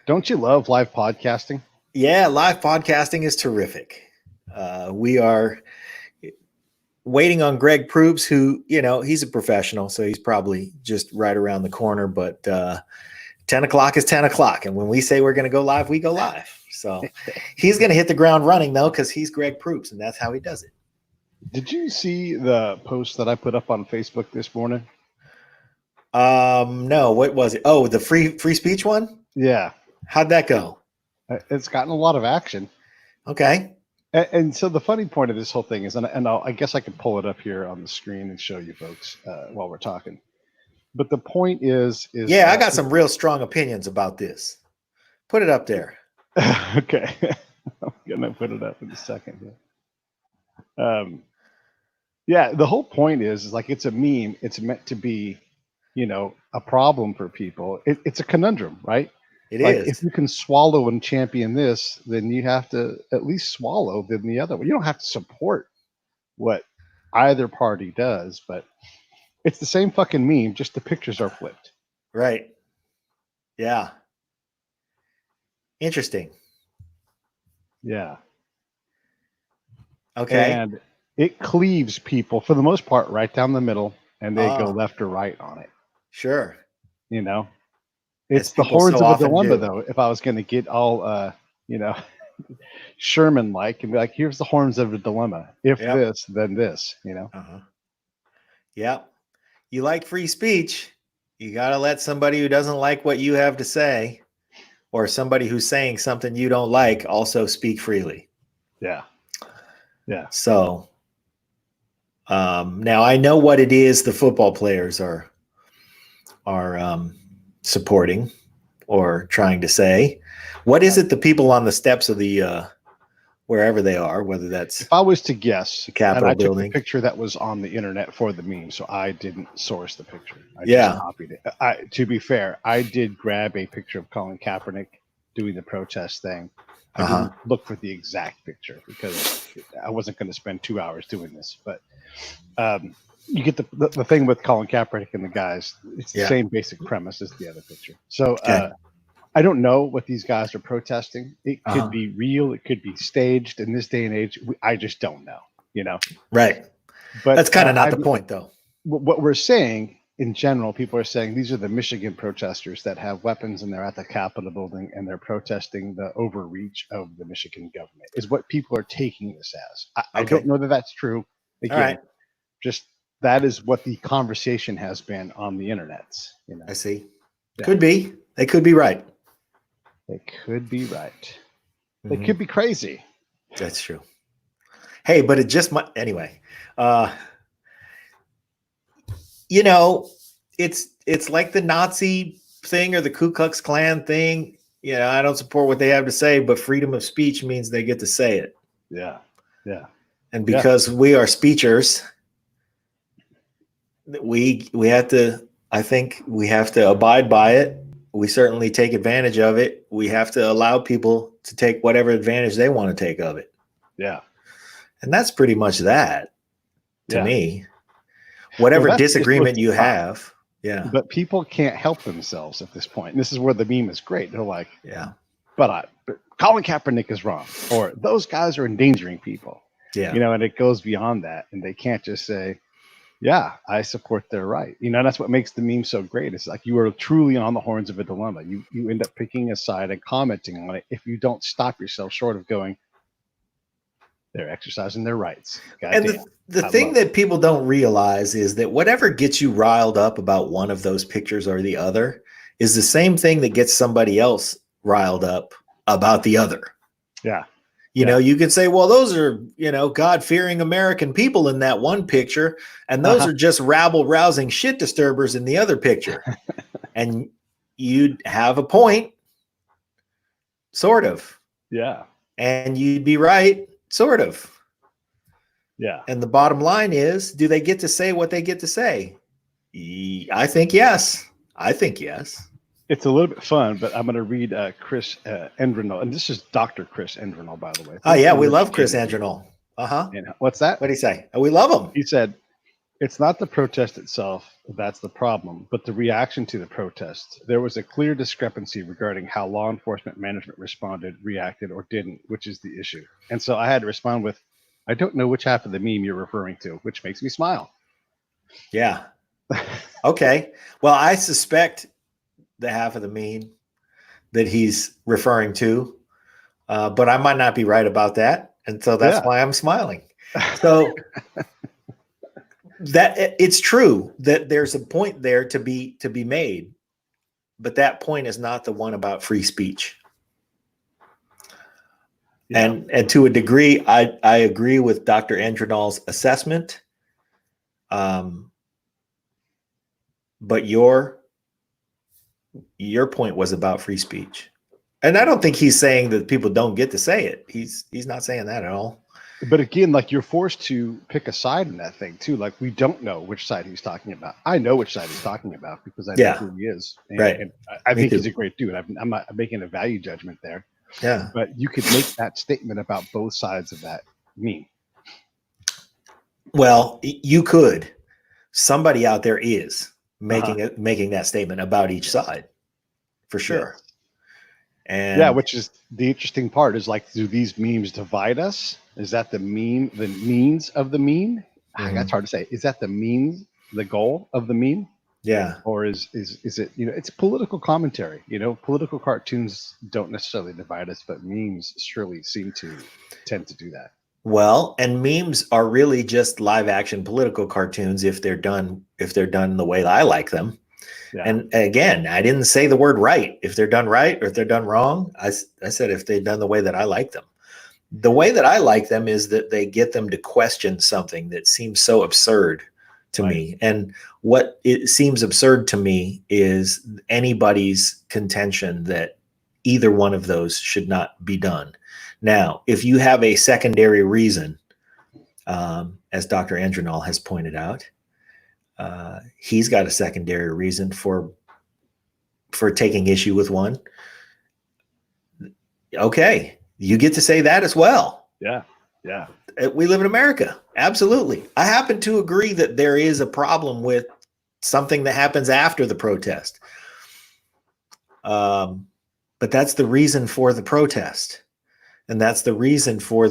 Don't you love live podcasting? Yeah, live podcasting is terrific. We are waiting on Greg Proops, who, he's a professional, so he's probably just right around the corner. But 10 o'clock is 10 o'clock. And when we say we're going to go live, we go live. So he's going to hit the ground running, though, because he's Greg Proops, and that's how he does it. Did you see the post that I put up on Facebook this morning? No, what was it? Oh, the free speech one? Yeah. How'd that go? It's gotten a lot of action. Okay. And so the funny point of this whole thing is, I guess I could pull it up here on the screen and show you folks while we're talking. But the point is yeah, I got some real strong opinions about this. Put it up there. Okay. I'm gonna put it up in a second. Yeah, the whole point is like it's a meme. It's meant to be, a problem for people. It's a conundrum, right? It is. If you can swallow and champion this, then you have to at least swallow the other one. You don't have to support what either party does, but it's the same fucking meme, just the pictures are flipped. Right. Yeah. Interesting. Yeah. Okay. And it cleaves people for the most part right down the middle, and they go left or right on it. Sure. It's the horns of a dilemma, though. If I was going to get all, Sherman-like and be like, here's the horns of a dilemma. If this, then this, Yeah. You like free speech. You got to let somebody who doesn't like what you have to say, or somebody who's saying something you don't like, also speak freely. Yeah. Yeah. So now I know what it is the football players are supporting or trying to say. What is it the people on the steps of the wherever they are, whether that's if I was to guess, the Capitol building, took the picture that was on the internet for the meme, so I didn't source the picture. I just copied it. To be fair, I did grab a picture of Colin Kaepernick doing the protest thing. I didn't look for the exact picture because I wasn't going to spend 2 hours doing this. But you get the thing with Colin Kaepernick and the guys. It's the same basic premise as the other picture. So I don't know what these guys are protesting. It could be real. It could be staged. In this day and age, I just don't know. Right. But that's kind of not the point, though. What we're saying in general, people are saying these are the Michigan protesters that have weapons and they're at the Capitol building and they're protesting the overreach of the Michigan government is what people are taking this as. I don't know that that's true. Again, just that is what the conversation has been on the internet. I see. Yeah. Could be. They could be right. They could be right. They could be crazy. That's true. Hey, but it just might anyway. It's like the Nazi thing or the Ku Klux Klan thing. I don't support what they have to say, but freedom of speech means they get to say it. Yeah. Yeah. And because we are speechers, we have to, I think we have to abide by it. We certainly take advantage of it. We have to allow people to take whatever advantage they want to take of it. Yeah. And that's pretty much that to me. Whatever disagreement you have. Yeah. But people can't help themselves at this point. And this is where the meme is great. They're like, but Colin Kaepernick is wrong. Or those guys are endangering people. Yeah. And it goes beyond that. And they can't just say, yeah, I support their right. That's what makes the meme so great. It's like you are truly on the horns of a dilemma. You end up picking a side and commenting on it if you don't stop yourself short of going, they're exercising their rights. And the thing that people don't realize is that whatever gets you riled up about one of those pictures or the other is the same thing that gets somebody else riled up about the other. Yeah. You could say, well, those are, God-fearing American people in that one picture, and those are just rabble-rousing shit disturbers in the other picture. And you'd have a point, sort of. Yeah. And you'd be right, sort of. Yeah. And the bottom line is, do they get to say what they get to say? I think yes. It's a little bit fun, but I'm going to read Chris Endrenol. And this is Dr. Chris Endrenol, by the way. Oh, yeah. We love Chris Endrenol. And what's that? What did he say? We love him. He said, It's not the protest itself that's the problem, but the reaction to the protest. There was a clear discrepancy regarding how law enforcement management responded, reacted, or didn't, which is the issue. And so I had to respond with, I don't know which half of the meme you're referring to, which makes me smile. Yeah. Okay. Well, I suspect the half of the meme that he's referring to, but I might not be right about that. And so that's why I'm smiling. So that it's true that there's a point there to be made, but that point is not the one about free speech. Yeah. And to a degree, I agree with Dr. Andronall's assessment. But your point was about free speech. And I don't think he's saying that people don't get to say it. He's not saying that at all. But again, like, you're forced to pick a side in that thing too. Like, we don't know which side he's talking about. I know which side he's talking about because I know who he is. And, right. And I think he's a great dude. I'm not making a value judgment there. Yeah. But you could make that statement about both sides of that meme. Well, you could. Somebody out there is making that statement about each side, for sure. Yes. And yeah, which is the interesting part is, like, do these memes divide us? Is that the meme, the means of the meme? That's hard to say. Is that the means, the goal of the meme? Yeah. Or is it, it's political commentary, political cartoons don't necessarily divide us, but memes surely tend to do that. Well, and memes are really just live action political cartoons if they're done the way that I like them. Yeah. And again, I didn't say the word right. If they're done right or if they're done wrong, I said if they're done the way that I like them. The way that I like them is that they get them to question something that seems so absurd to me. And what it seems absurd to me is anybody's contention that either one of those should not be done. Now, if you have a secondary reason, as Dr. Andronall has pointed out, he's got a secondary reason for taking issue with one. Okay, you get to say that as well. Yeah, yeah. We live in America. Absolutely. I happen to agree that there is a problem with something that happens after the protest. But that's the reason for the protest. And that's the reason for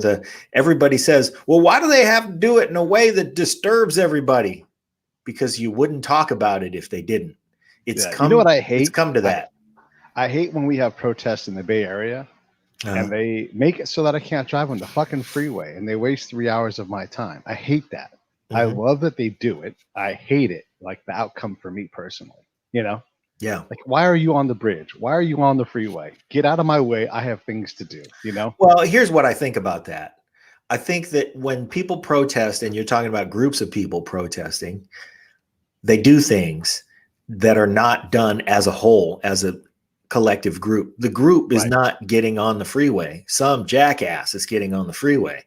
everybody says, well, why do they have to do it in a way that disturbs everybody? Because you wouldn't talk about it if they didn't. It's you know what I hate? It's come to that. I hate when we have protests in the Bay Area and they make it so that I can't drive on the fucking freeway and they waste 3 hours of my time. I hate that. I love that they do it. I hate it. Like, the outcome for me personally, Yeah. Like, why are you on the bridge? Why are you on the freeway? Get out of my way. I have things to do, Well, here's what I think about that. I think that when people protest, and you're talking about groups of people protesting, they do things that are not done as a whole, as a collective group. The group is not getting on the freeway. Some jackass is getting on the freeway.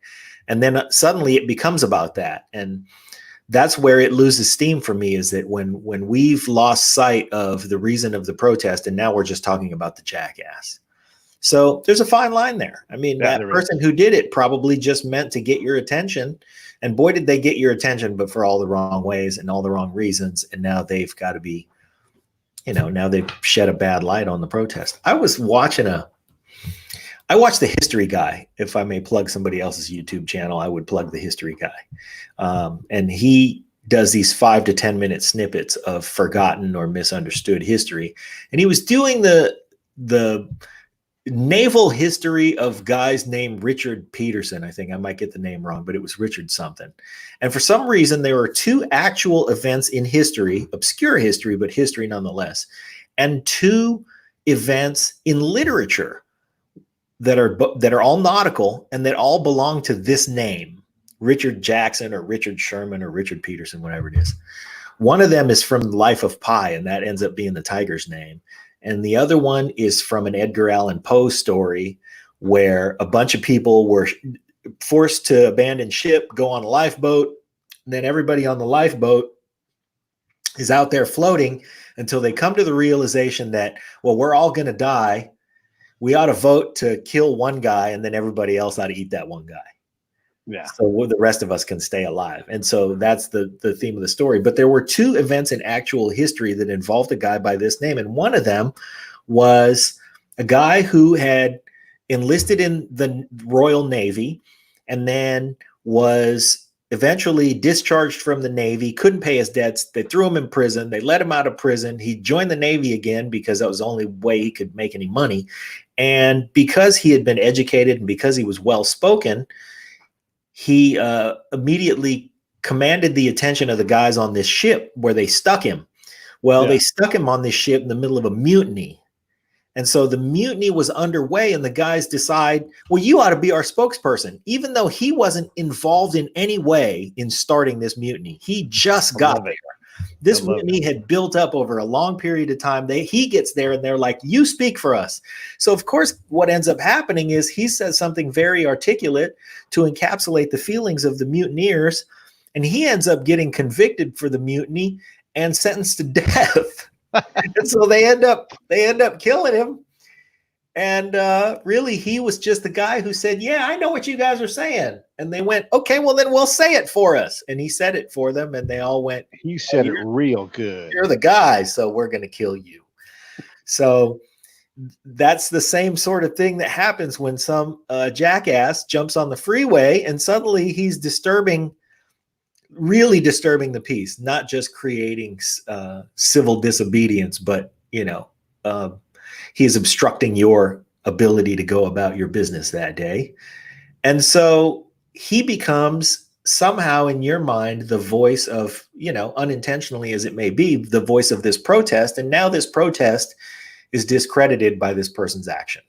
And then suddenly it becomes about that. And that's where it loses steam for me, is that when we've lost sight of the reason of the protest and now we're just talking about the jackass. So there's a fine line there. I mean, that person who did it probably just meant to get your attention. And boy, did they get your attention, but for all the wrong ways and all the wrong reasons. And now they've got to be, now they've shed a bad light on the protest. I watched The History Guy. If I may plug somebody else's YouTube channel, I would plug The History Guy. And he does these 5 to 10 minute snippets of forgotten or misunderstood history. And he was doing the naval history of guys named Richard Peterson. I think I might get the name wrong, but it was Richard something. And for some reason, there were 2 actual events in history, obscure history, but history nonetheless, and 2 events in literature that are all nautical and that all belong to this name, Richard Jackson or Richard Sherman or Richard Peterson, whatever it is. One of them is from The Life of Pi, and that ends up being the tiger's name. And the other one is from an Edgar Allan Poe story where a bunch of people were forced to abandon ship, go on a lifeboat, and then everybody on the lifeboat is out there floating until they come to the realization that, well, we're all going to die. We ought to vote to kill one guy, and then everybody else ought to eat that one guy. Yeah. So the rest of us can stay alive. And so that's the theme of the story. But there were two events in actual history that involved a guy by this name. And one of them was a guy who had enlisted in the Royal Navy and then was eventually discharged from the Navy, couldn't pay his debts. They threw him in prison. They let him out of prison. He joined the Navy again because that was the only way he could make any money. And because he had been educated and because he was well-spoken, he immediately commanded the attention of the guys on this ship where they stuck him. Well, they stuck him on this ship in the middle of a mutiny. And so the mutiny was underway and the guys decide, well, you ought to be our spokesperson, even though he wasn't involved in any way in starting this mutiny. He just got there. This mutiny had built up over a long period of time. He gets there and they're like, you speak for us. So of course, what ends up happening is he says something very articulate to encapsulate the feelings of the mutineers. And he ends up getting convicted for the mutiny and sentenced to death. And so they end up killing him. And really, he was just the guy who said, yeah, I know what you guys are saying. And they went, okay, well, then we'll say it for us. And he said it for them. And they all went, he said it real good. You're the guy, so we're going to kill you. So that's the same sort of thing that happens when some jackass jumps on the freeway and suddenly he's really disturbing the peace, not just creating civil disobedience, but, he is obstructing your ability to go about your business that day. And so he becomes somehow in your mind the voice of, unintentionally as it may be, the voice of this protest. And now this protest is discredited by this person's action.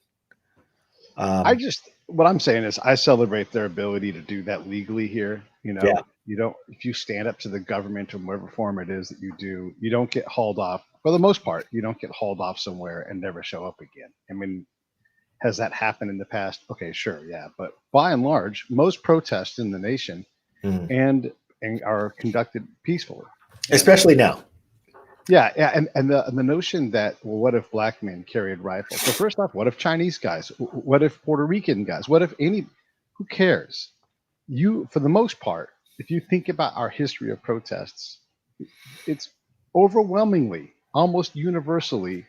What I'm saying is I celebrate their ability to do that legally here. If you stand up to the government in whatever form it is that you do, you don't get hauled off. For the most part, you don't get hauled off somewhere and never show up again. I mean, has that happened in the past? Okay, sure, yeah. But by and large, most protests in the nation and are conducted peacefully. Especially now. Yeah, and the notion that, well, what if black men carried rifles? So first off, what if Chinese guys? What if Puerto Rican guys? What if who cares? For the most part, if you think about our history of protests, it's overwhelmingly, almost universally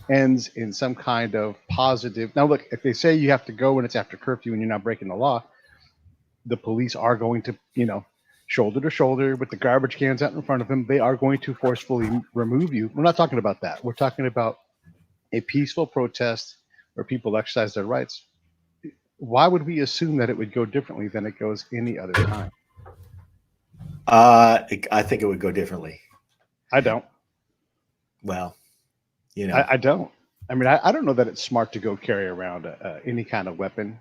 ends in some kind of positive. Now, look, if they say you have to go when it's after curfew and you're not breaking the law, the police are going to, shoulder to shoulder with the garbage cans out in front of them, they are going to forcefully remove you. We're not talking about that. We're talking about a peaceful protest where people exercise their rights. Why would we assume that it would go differently than it goes any other time? I think it would go differently. I don't. Well, I don't. I mean, I don't know that it's smart to go carry around any kind of weapon,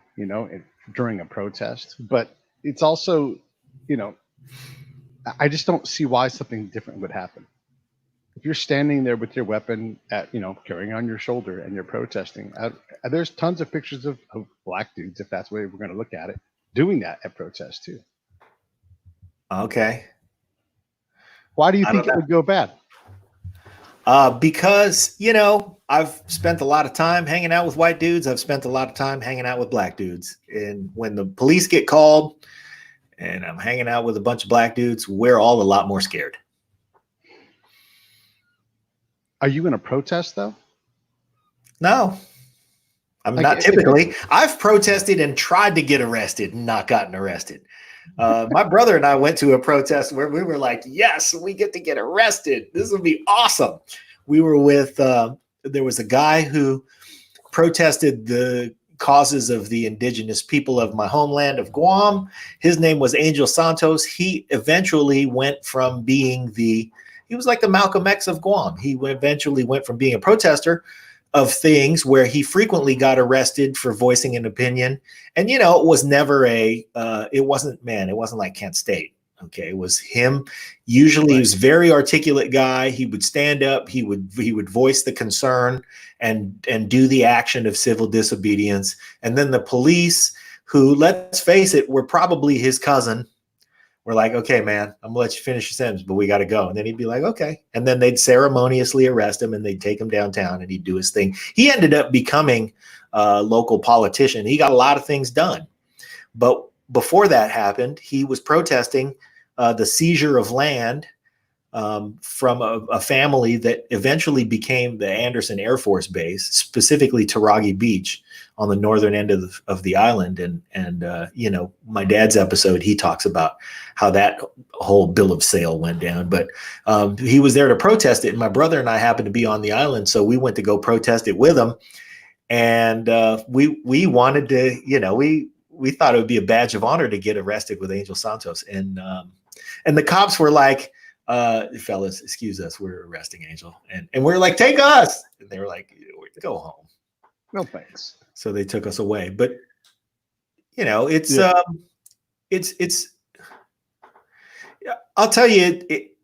during a protest. But it's also, I just don't see why something different would happen. If you're standing there with your weapon at, carrying on your shoulder and you're protesting, there's tons of pictures of black dudes, if that's the way we're going to look at it, doing that at protests too. Okay. Why do you think it would go bad? Because, I've spent a lot of time hanging out with white dudes. I've spent a lot of time hanging out with black dudes. And when the police get called and I'm hanging out with a bunch of black dudes, we're all a lot more scared. Are you going to protest, though? No, I'm not typically. I've protested and tried to get arrested and not gotten arrested. My brother and I went to a protest where we were like, yes, we get to get arrested. This will be awesome. We were with, there was a guy who protested the causes of the indigenous people of my homeland of Guam. His name was Angel Santos. He eventually went from being he was like the Malcolm X of Guam. He eventually went from being a protester of things where he frequently got arrested for voicing an opinion. And, it was never it wasn't like Kent State. Okay. It was him. Usually he was a very articulate guy. He would stand up, he would voice the concern and do the action of civil disobedience. And then the police, who, let's face it, were probably his cousin, were like, okay, man, I'm gonna let you finish your sentence, but we got to go. And then he'd be like, okay. And then they'd ceremoniously arrest him and they'd take him downtown and he'd do his thing. He ended up becoming a local politician. He got a lot of things done. But before that happened, he was protesting the seizure of land from a family that eventually became the Anderson Air Force Base, specifically Taragi Beach on the northern end of the island. And you know, my dad's episode, he talks about how that whole bill of sale went down. But he was there to protest it, and my brother and I happened to be on the island, so we went to go protest it with him. And we wanted to, you know, we thought it would be a badge of honor to get arrested with Angel Santos, and the cops were like, fellas, excuse us, we're arresting Angel. And we're like, take us. And they were like, go home. No thanks. So they took us away. But you know, it's I'll tell you,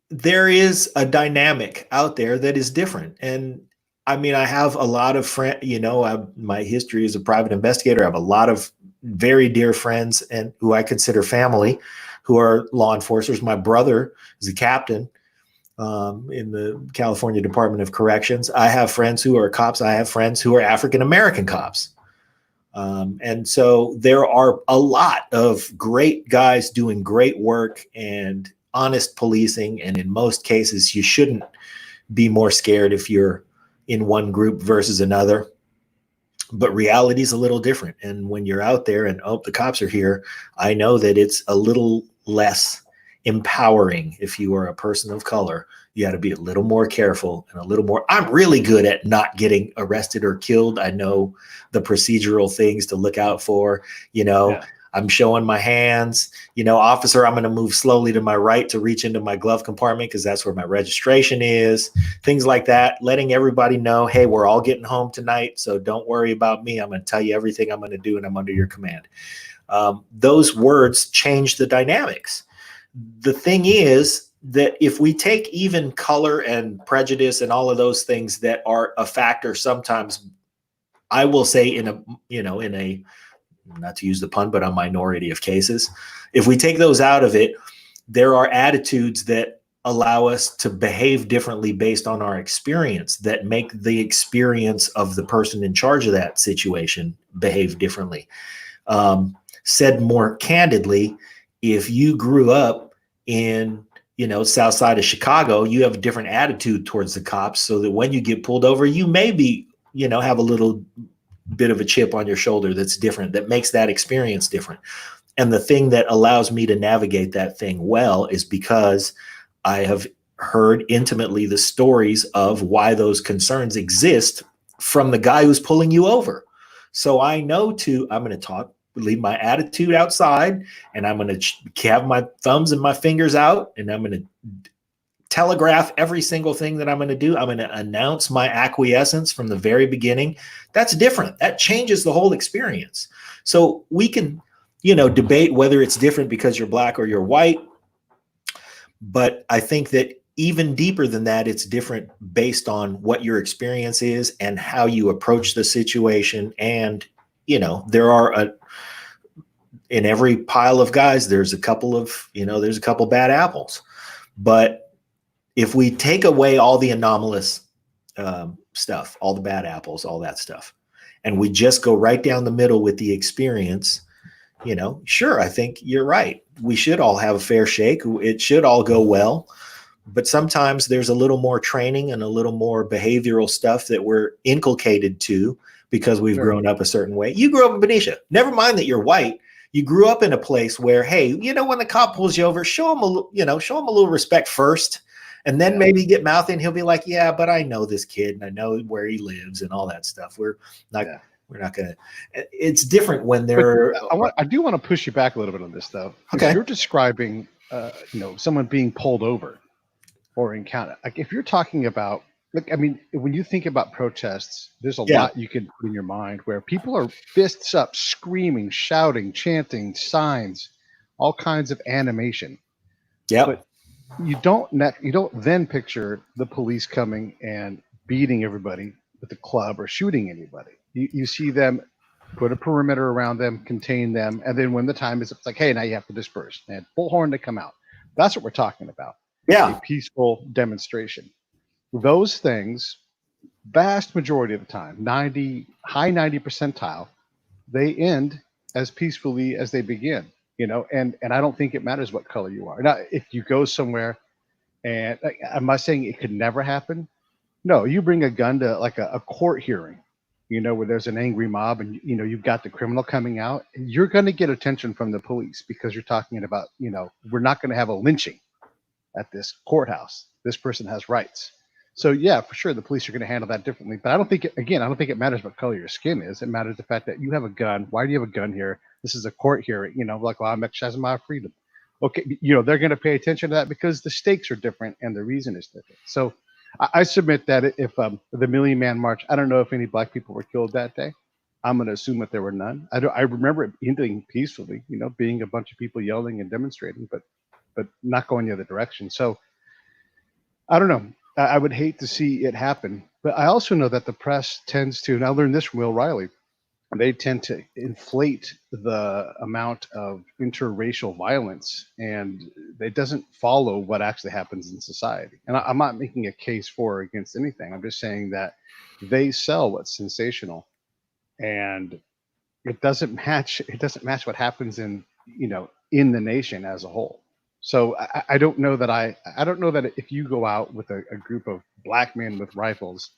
there is a dynamic out there that is different. And I mean, I have a lot of friends, you know, my history as a private investigator. I have a lot of very dear friends and who I consider family, who are law enforcers. My brother is a captain in the California Department of Corrections. I have friends who are cops. I have friends who are African-American cops. And so there are a lot of great guys doing great work and honest policing. And in most cases, you shouldn't be more scared if you're in one group versus another. But reality is a little different. And when you're out there and, oh, the cops are here, I know that it's a little less empowering. If you are a person of color, you got to be a little more careful and a little more. I'm really good at not getting arrested or killed. I know the procedural things to look out for. You know, yeah. I'm showing my hands, you know, officer, I'm going to move slowly to my right to reach into my glove compartment because that's where my registration is. Things like that, letting everybody know, hey, we're all getting home tonight, so don't worry about me. I'm going to tell you everything I'm going to do, and I'm under your command. Those words change the dynamics. The thing is that if we take even color and prejudice and all of those things that are a factor sometimes, I will say in a, not to use the pun, but a minority of cases, if we take those out of it, there are attitudes that allow us to behave differently based on our experience that make the experience of the person in charge of that situation behave differently. Said more candidly, if you grew up in, you know, south side of Chicago, you have a different attitude towards the cops, so that when you get pulled over, you maybe, you know, have a little bit of a chip on your shoulder that's different, that makes that experience different. And the thing that allows me to navigate that thing well is because I have heard intimately the stories of why those concerns exist from the guy who's pulling you over. So I know I'm going to leave my attitude outside, and I'm going to have my thumbs and my fingers out, and I'm going to telegraph every single thing that I'm going to do. I'm going to announce my acquiescence from the very beginning. That's different. That changes the whole experience. So we can, you know, debate whether it's different because you're black or you're white. But I think that even deeper than that, it's different based on what your experience is and how you approach the situation. And, you know, there are in every pile of guys, there's a couple bad apples. But if we take away all the anomalous stuff, all the bad apples, all that stuff, and we just go right down the middle with the experience, you know, sure, I think you're right. We should all have a fair shake. It should all go well. But sometimes there's a little more training and a little more behavioral stuff that we're inculcated to because we've grown up a certain way. You grew up in Benicia. Never mind that you're white. You grew up in a place where, hey, you know, when the cop pulls you over, show him a little respect first. And then maybe get mouthy, and he'll be like, yeah, but I know this kid and I know where he lives and all that stuff. We're not going to, it's different when they're. I do want to push you back a little bit on this though. Okay. You're describing, you know, someone being pulled over or encounter. Like if you're talking about, like, I mean, when you think about protests, there's a lot you can put in your mind where people are fists up, screaming, shouting, chanting, signs, all kinds of animation. Yeah. But you don't then picture the police coming and beating everybody with a club or shooting anybody. You see them put a perimeter around them, contain them, and then when the time is, it's like, hey, now you have to disperse and bullhorn to come out. That's what we're talking about. Yeah, a peaceful demonstration. Those things, vast majority of the time, high 90 percentile, they end as peacefully as they begin. and I don't think it matters what color you are. Now, if you go somewhere, and am I saying it could never happen? No, you bring a gun to like a court hearing, where there's an angry mob, and you've got the criminal coming out, and you're going to get attention from the police because you're talking about, we're not going to have a lynching at this courthouse. This person has rights. So yeah, for sure, the police are going to handle that differently. But I don't think it matters what color your skin is. It matters the fact that you have a gun. Why do you have a gun here? This is a court hearing. Like, well, I'm exercising my freedom. Okay, they're going to pay attention to that because the stakes are different and the reason is different. So I submit that if the Million Man March, I don't know if any black people were killed that day. I'm going to assume that there were none. I remember it ending peacefully, being a bunch of people yelling and demonstrating, but not going the other direction. So I don't know. I would hate to see it happen, but I also know that the press tends to, and I learned this from Will Riley, they tend to inflate the amount of interracial violence, and it doesn't follow what actually happens in society. And I'm not making a case for or against anything. I'm just saying that they sell what's sensational, and it doesn't match. It doesn't match what happens in the nation as a whole. So I don't know that I don't know that if you go out with a group of black men with rifles,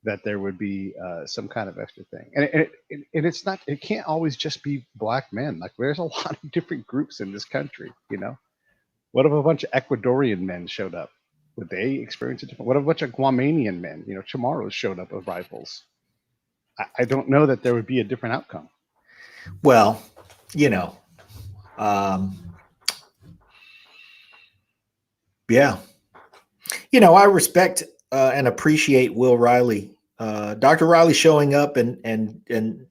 that there would be some kind of extra thing. And it's not, it can't always just be black men. Like, there's a lot of different groups in this country, What if a bunch of Ecuadorian men showed up? Would they experience it different? What if a bunch of Guamanian men, Chamorros showed up with rifles? I don't know that there would be a different outcome. Well, yeah. I respect and appreciate Will Riley, Dr. Riley, showing up and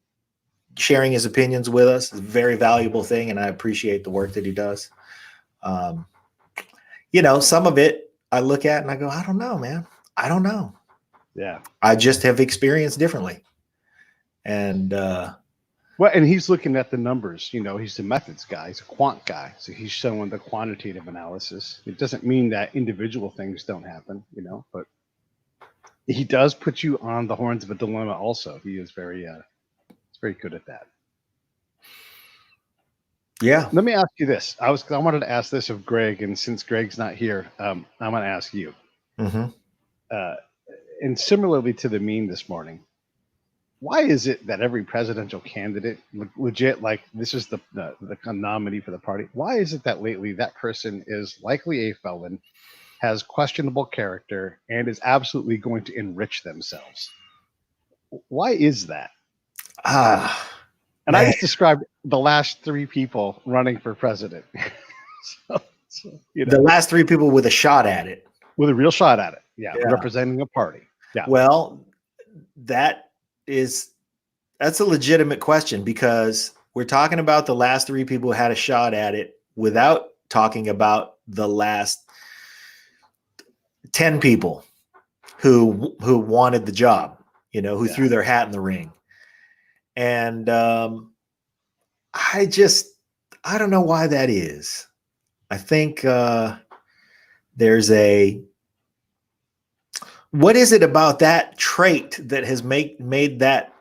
sharing his opinions with us is a very valuable thing, and I appreciate the work that he does. Some of it I look at and I go, I don't know, man. I don't know. Yeah. I just have experienced differently. And and he's looking at the numbers, he's the methods guy, he's a quant guy. So he's showing the quantitative analysis. It doesn't mean that individual things don't happen, but he does put you on the horns of a dilemma also. He is very good at that. Yeah. Let me ask you this. I wanted to ask this of Greg, and since Greg's not here, I'm going to ask you. Mm-hmm. And similarly to the meme this morning, why is it that every presidential candidate, legit, like this is the nominee for the party, why is it that lately that person is likely a felon, has questionable character, and is absolutely going to enrich themselves? Why is that? And I just described the last three people running for president. The last three people with a shot at it. With a real shot at it. Yeah. Representing a party. Yeah. Well, that's a legitimate question, because we're talking about the last three people who had a shot at it without talking about the last 10 people who wanted the job, who threw their hat in the ring. And I don't know why that is. I think there's what is it about that trait that has made that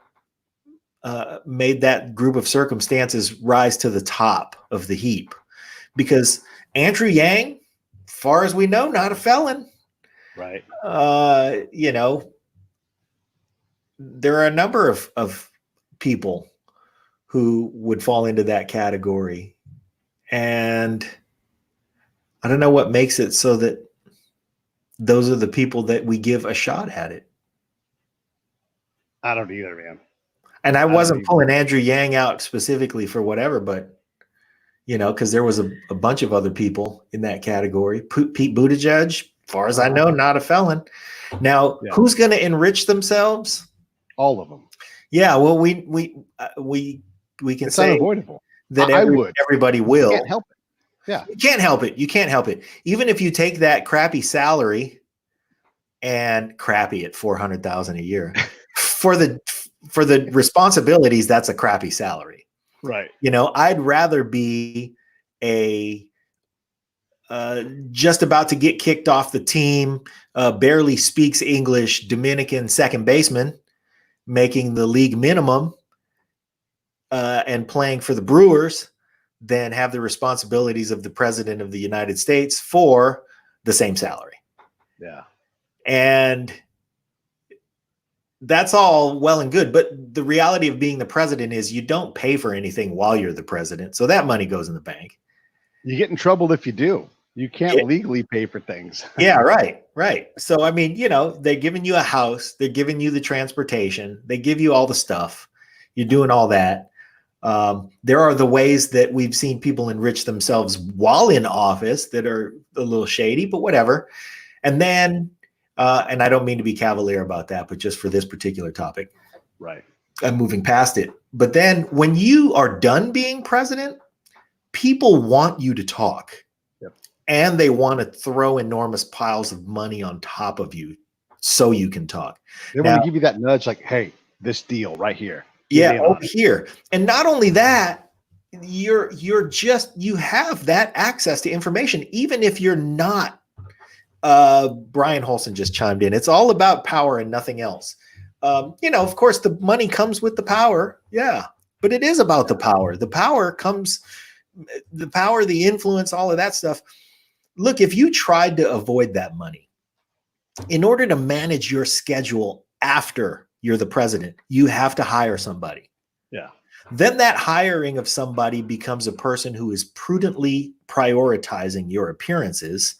group of circumstances rise to the top of the heap? Because Andrew Yang, far as we know, not a felon. Right. There are a number of people who would fall into that category. And I don't know what makes it so that those are the people that we give a shot at it. I don't either, man. And I wasn't pulling Andrew Yang out specifically for whatever, but, because there was a bunch of other people in that category. Pete Buttigieg, as far as I know, not a felon. Now, who's going to enrich themselves? All of them. Yeah, well, we can it's say unavoidable. That everybody will. You can't help it. Yeah, you can't help it. You can't help it. Even if you take that crappy salary, and crappy at $400,000 a year for the responsibilities, that's a crappy salary, right? I'd rather be just about to get kicked off the team, barely speaks English, Dominican second baseman, making the league minimum, and playing for the Brewers, than have the responsibilities of the president of the United States for the same salary. Yeah. And that's all well and good. But the reality of being the president is you don't pay for anything while you're the president. So that money goes in the bank. You get in trouble if you do. You can't legally pay for things. Yeah, right. So, I mean, they're giving you a house. They're giving you the transportation. They give you all the stuff. You're doing all that. There are the ways that we've seen people enrich themselves while in office that are a little shady, but whatever. And then, and I don't mean to be cavalier about that, but just for this particular topic, right, I'm moving past it. But then when you are done being president, people want you to talk. Yep. And they want to throw enormous piles of money on top of you so you can talk. They want to give you that nudge like, hey, this deal right here. Yeah, over here. And not only that, you have that access to information, even if you're not. Brian Holson just chimed in. It's all about power and nothing else. Of course, the money comes with the power. Yeah, but it is about the power. The power comes, the influence, all of that stuff. Look, if you tried to avoid that money, in order to manage your schedule after you're the president, you have to hire somebody. Yeah. Then that hiring of somebody becomes a person who is prudently prioritizing your appearances.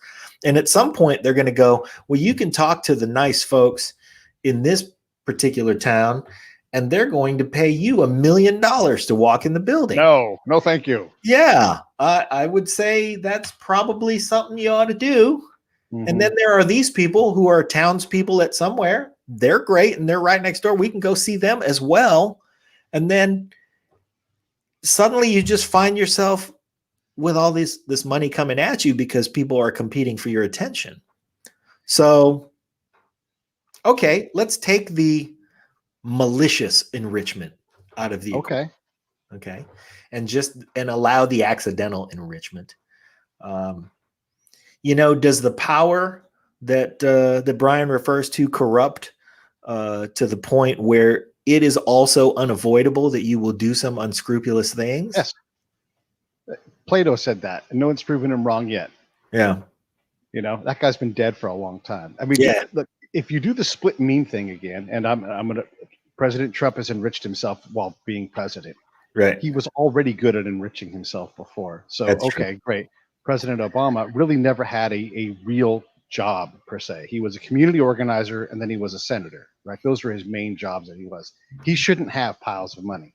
And at some point, they're going to go, well, you can talk to the nice folks in this particular town, and they're going to pay you $1 million to walk in the building. No, thank you. Yeah, I would say that's probably something you ought to do. Mm-hmm. And then there are these people who are townspeople at somewhere. They're great, and they're right next door. We can go see them as well. And then suddenly you just find yourself with all this money coming at you because people are competing for your attention. So, okay, let's take the malicious enrichment out of the okay, and allow the accidental enrichment. Does the power that Brian refers to corrupt to the point where it is also unavoidable that you will do some unscrupulous things? Yes. Plato said that, and no one's proven him wrong yet. Yeah. That guy's been dead for a long time. I mean, look, if you do the split mean thing again, and President Trump has enriched himself while being president. Right. He was already good at enriching himself before. So, That's okay, true. Great. President Obama really never had a real job per se. He was a community organizer, and then he was a senator, right? Those were his main jobs that he was. He shouldn't have piles of money.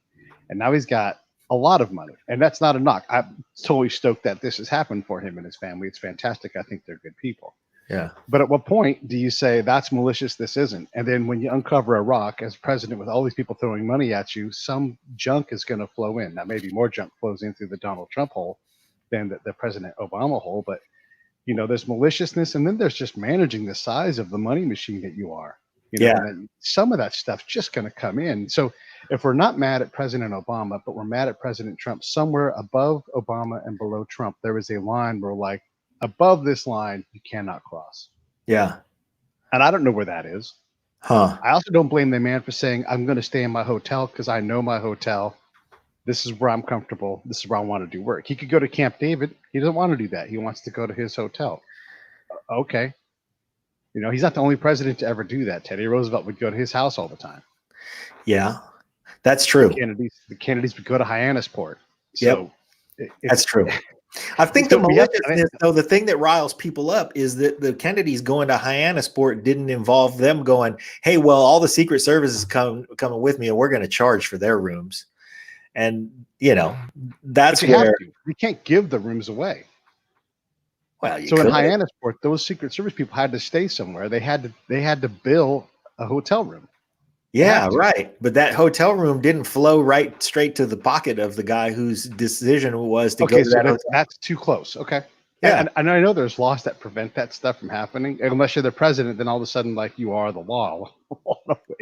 And now he's got a lot of money, and that's not a knock. I'm totally stoked that this has happened for him and his family. It's fantastic. I think they're good people. Yeah. But at what point do you say that's malicious, this isn't? And then when you uncover a rock as president with all these people throwing money at you, some junk is going to flow in. Now, maybe more junk flows in through the Donald Trump hole than the President Obama hole. But, there's maliciousness, and then there's just managing the size of the money machine that you are. And some of that stuff's just going to come in. So if we're not mad at President Obama, but we're mad at President Trump, somewhere above Obama and below Trump, there is a line where, like, above this line, you cannot cross. Yeah. And I don't know where that is. Huh. I also don't blame the man for saying, I'm going to stay in my hotel because I know my hotel. This is where I'm comfortable. This is where I want to do work. He could go to Camp David. He doesn't want to do that. He wants to go to his hotel. Okay. He's not the only president to ever do that. Teddy Roosevelt would go to his house all the time. Yeah, that's true. The Kennedys would go to Hyannisport. So that's true. I think the maliciousness, though, the thing that riles people up is that the Kennedys going to Hyannisport didn't involve them going, hey, well, all the Secret Service is coming with me, and we're going to charge for their rooms. And, that's where you can't give the rooms away. Well, in Hyannisport, those Secret Service people had to stay somewhere. They had to bill a hotel room. Yeah, right. But that hotel room didn't flow right straight to the pocket of the guy whose decision was to go to that hotel. That's too close. Okay. Yeah. And I know there's laws that prevent that stuff from happening. Unless you're the president, then all of a sudden, like, you are the law.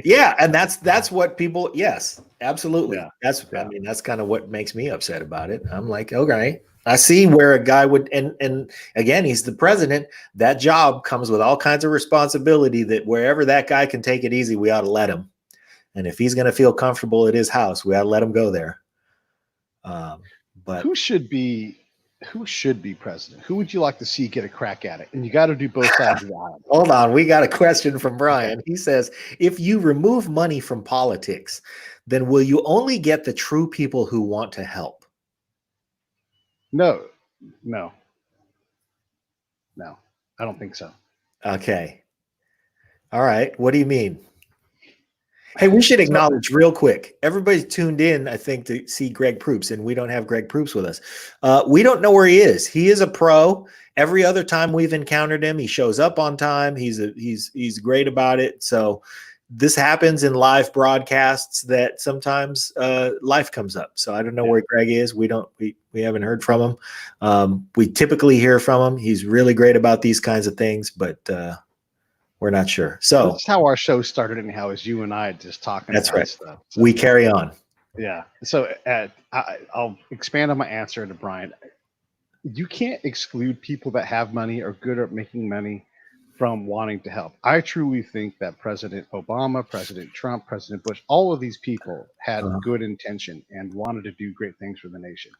Yeah. And that's what people, yes, absolutely. Yeah. That's kind of what makes me upset about it. I'm like, okay, I see where a guy would, and again, he's the president. That job comes with all kinds of responsibility that wherever that guy can take it easy, we ought to let him. And if he's going to feel comfortable at his house, we ought to let him go there. But who should be president? Who would you like to see get a crack at it? And you got to do both sides of the aisle. hold on, we got a question from Brian. He says, if you remove money from politics, then will you only get the true people who want to help? No, I don't think so. Okay. All right. What do you mean? Hey, we should acknowledge real quick. Everybody's tuned in, I think, to see Greg Proops, and we don't have Greg Proops with us. We don't know where he is. He is a pro. Every other time we've encountered him, he shows up on time. He's great about it. So this happens in live broadcasts that sometimes life comes up. So I don't know where Greg is. We haven't heard from him. We typically hear from him. He's really great about these kinds of things, but we're not sure. So that's how our show started anyhow, is you and I just talking that's about right. stuff. So, we carry on. Yeah. So I'll expand on my answer to Brian. You can't exclude people that have money or good at making money from wanting to help. I truly think that President Obama, President Trump, President Bush, all of these people had good intention and wanted to do great things for the nation.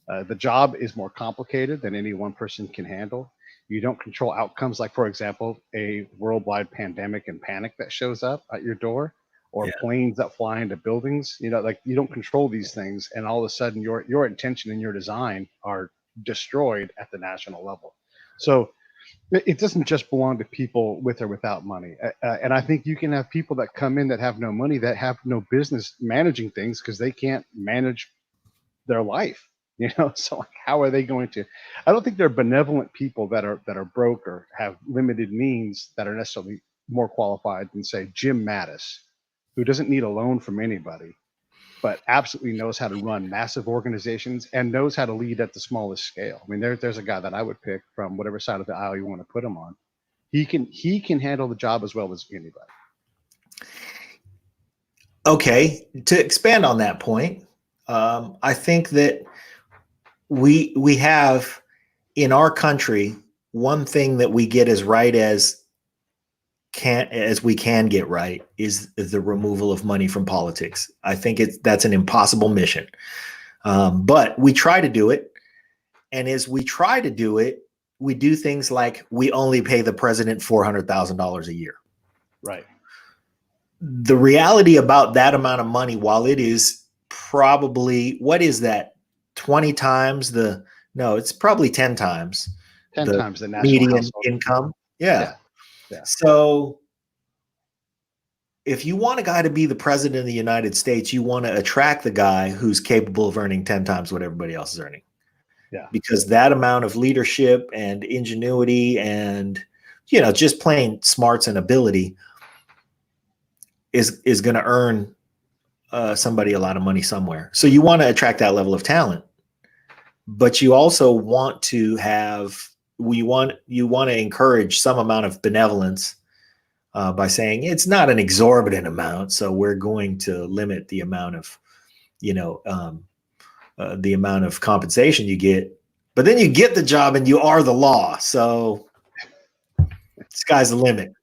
The job is more complicated than any one person can handle. You don't control outcomes like, for example, a worldwide pandemic and panic that shows up at your door, or planes that fly into buildings. You know, like, you don't control these things, and all of a sudden your intention and your design are destroyed at the national level. So it doesn't just belong to people with or without money. And I think you can have people that come in that have no money, that have no business managing things because they can't manage their life. You know, so like, how are they going to? I don't think they're benevolent people that are broke or have limited means that are necessarily more qualified than, say, Jim Mattis, who doesn't need a loan from anybody, but absolutely knows how to run massive organizations and knows how to lead at the smallest scale. I mean, there's a guy that I would pick from whatever side of the aisle you want to put him on. He can handle the job as well as anybody. Okay, to expand on that point, I think that we have in our country one thing that we get as right as we can get right is the removal of money from politics. I think that's an impossible mission, but we try to do it. And as we try to do it, we do things like we only pay the president $400,000 a year. Right. The reality about that amount of money, while it is probably, what is that? 20 times it's probably 10 times. 10 times the national median household income. Yeah. So if you want a guy to be the president of the United States, you want to attract the guy who's capable of earning 10 times what everybody else is earning. Yeah. Because that amount of leadership and ingenuity and, just plain smarts and ability is going to earn somebody a lot of money somewhere. So you want to attract that level of talent, but you also want to encourage some amount of benevolence by saying it's not an exorbitant amount, so we're going to limit the amount of the amount of compensation you get. But then you get the job and you are the law, so sky's the limit.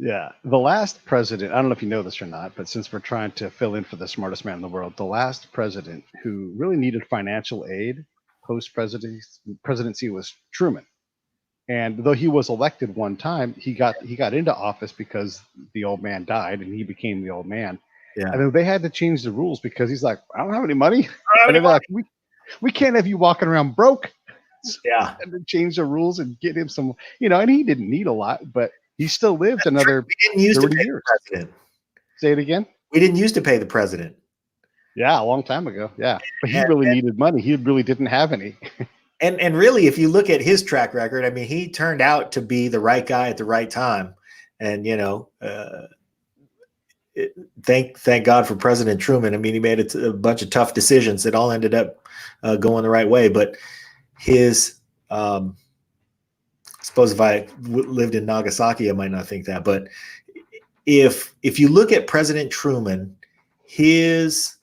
Yeah. The last president, I don't know if you know this or not, but since we're trying to fill in for the smartest man in the world, the last president who really needed financial aid post-presidency was Truman. And though he was elected one time, he got into office because the old man died and he became the old man. Yeah. And then they had to change the rules because he's like, I don't have any money. And they're like, we can't have you walking around broke. Yeah. And to change the rules and get him some, and he didn't need a lot, but he still lived another 30 years. The president. Say it again. We didn't used to pay the president. Yeah, a long time ago. Yeah, but he really needed money. He really didn't have any. And really, if you look at his track record, I mean, he turned out to be the right guy at the right time. And thank God for President Truman. I mean, he made a bunch of tough decisions that all ended up going the right way. But his I suppose if I lived in Nagasaki, I might not think that. But if you look at President Truman, his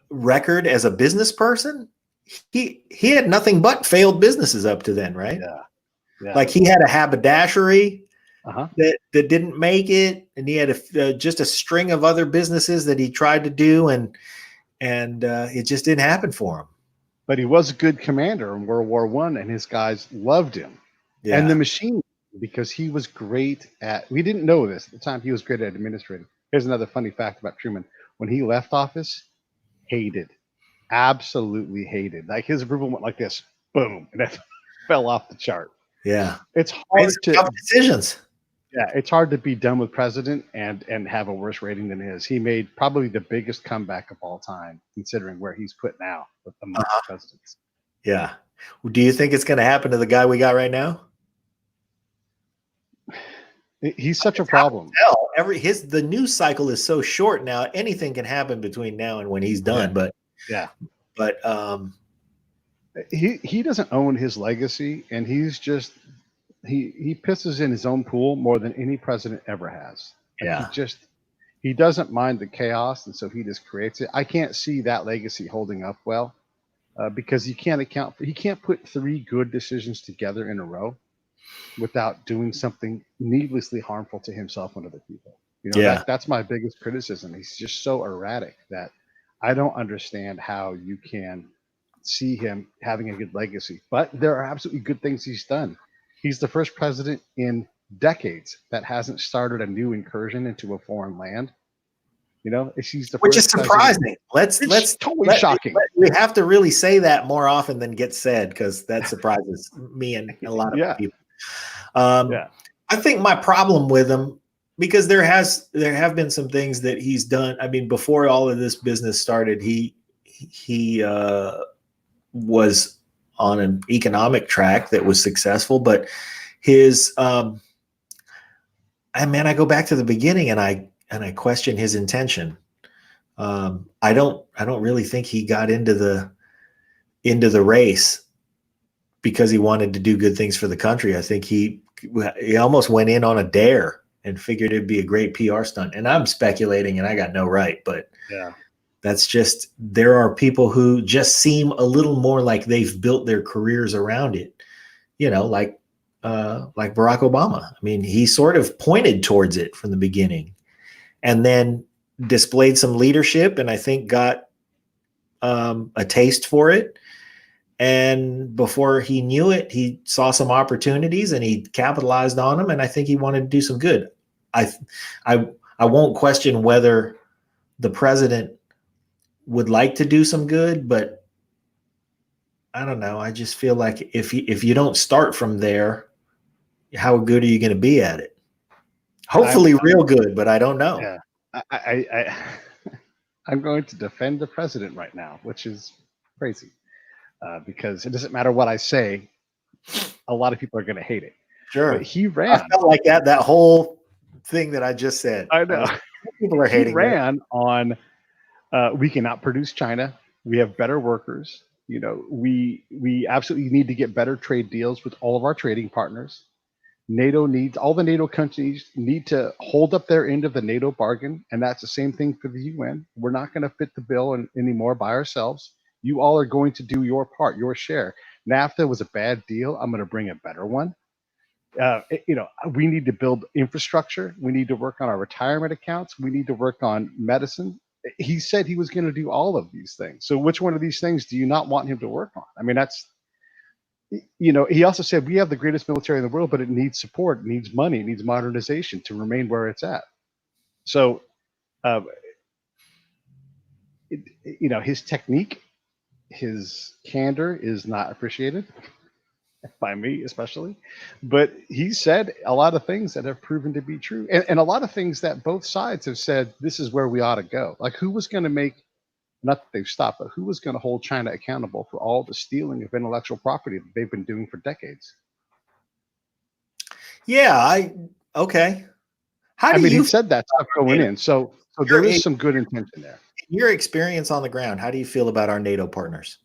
record as a business person, he had nothing but failed businesses up to then, right? Yeah. Like he had a haberdashery that didn't make it, and he had just a string of other businesses that he tried to do, and and it just didn't happen for him. But he was a good commander in World War I, and his guys loved him. Yeah. And the machine, because he was great at, we didn't know this at the time, he was great at administrating. Here's another funny fact about Truman. When he left office, hated, absolutely hated. Like his approval went like this, boom, and that fell off the chart. Yeah. It's hard to tough decisions. Yeah, it's hard to be done with president and have a worse rating than his. He made probably the biggest comeback of all time, considering where he's put now with the most presidents. Yeah. Do you think it's going to happen to the guy we got right now? He's such a problem. The news cycle is so short now. Anything can happen between now and when he's done. Yeah. But he doesn't own his legacy, and he's just he pisses in his own pool more than any president ever has. Like he doesn't mind the chaos, and so he just creates it. I can't see that legacy holding up well because he can't put 3 good decisions together in a row without doing something needlessly harmful to himself and other people. You know, that's my biggest criticism. He's just so erratic that I don't understand how you can see him having a good legacy. But there are absolutely good things he's done. He's the first president in decades that hasn't started a new incursion into a foreign land. You know, he's the which first is surprising. Let's totally shocking. We have to really say that more often than gets said, because that surprises me and a lot of people. I think my problem with him, because there have been some things that he's done. I mean, before all of this business started, he was on an economic track that was successful, but his I go back to the beginning and I question his intention. I don't really think he got into the race because he wanted to do good things for the country. I think he almost went in on a dare and figured it'd be a great PR stunt. And I'm speculating and I got no right, but that's just, there are people who just seem a little more like they've built their careers around it, you know, like Barack Obama. I mean, he sort of pointed towards it from the beginning and then displayed some leadership, and I think got a taste for it. And before he knew it, he saw some opportunities and he capitalized on them. And I think he wanted to do some good. I won't question whether the president would like to do some good, but I don't know. I just feel like if you don't start from there, how good are you going to be at it? Hopefully real good, but I don't know. Yeah. I'm going to defend the president right now, which is crazy. Because it doesn't matter what I say, a lot of people are going to hate it. Sure. But he ran. I felt like that whole thing that I just said. I know. People are hating. He ran on, we cannot produce China. We have better workers. You know, we absolutely need to get better trade deals with all of our trading partners. All the NATO countries need to hold up their end of the NATO bargain. And that's the same thing for the UN. We're not going to fit the bill anymore by ourselves. You all are going to do your part, your share. NAFTA was a bad deal. I'm going to bring a better one. We need to build infrastructure. We need to work on our retirement accounts. We need to work on medicine. He said he was going to do all of these things. So which one of these things do you not want him to work on? I mean, he also said we have the greatest military in the world, but it needs support, it needs money, it needs modernization to remain where it's at. So, his technique, his candor is not appreciated by me, especially. But he said a lot of things that have proven to be true, and a lot of things that both sides have said this is where we ought to go. Like, who was going to make? Not that they've stopped, but who was going to hold China accountable for all the stealing of intellectual property that they've been doing for decades? Yeah, okay. He said that stuff going in, so there is some good intention there. Your experience on the ground, how do you feel about our NATO partners?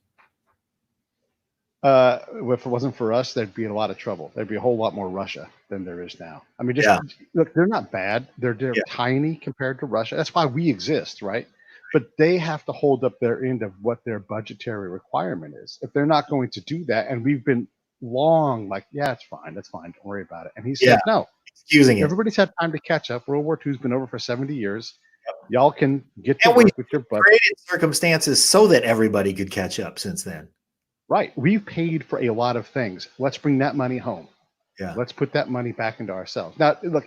If it wasn't for us, there'd be a lot of trouble. There'd be a whole lot more Russia than there is now. I mean, look, they're not bad. They're tiny compared to Russia. That's why we exist, right? But they have to hold up their end of what their budgetary requirement is. If they're not going to do that, and we've been long like, it's fine, that's fine, don't worry about it. And he said, no, excusing it. Everybody's had time to catch up. World War II's been over for 70 years. Y'all can get to And we work with your budget. created circumstances so that everybody could catch up since then. Right. We've paid for a lot of things. Let's bring that money home. Yeah. Let's put that money back into ourselves. Now, look,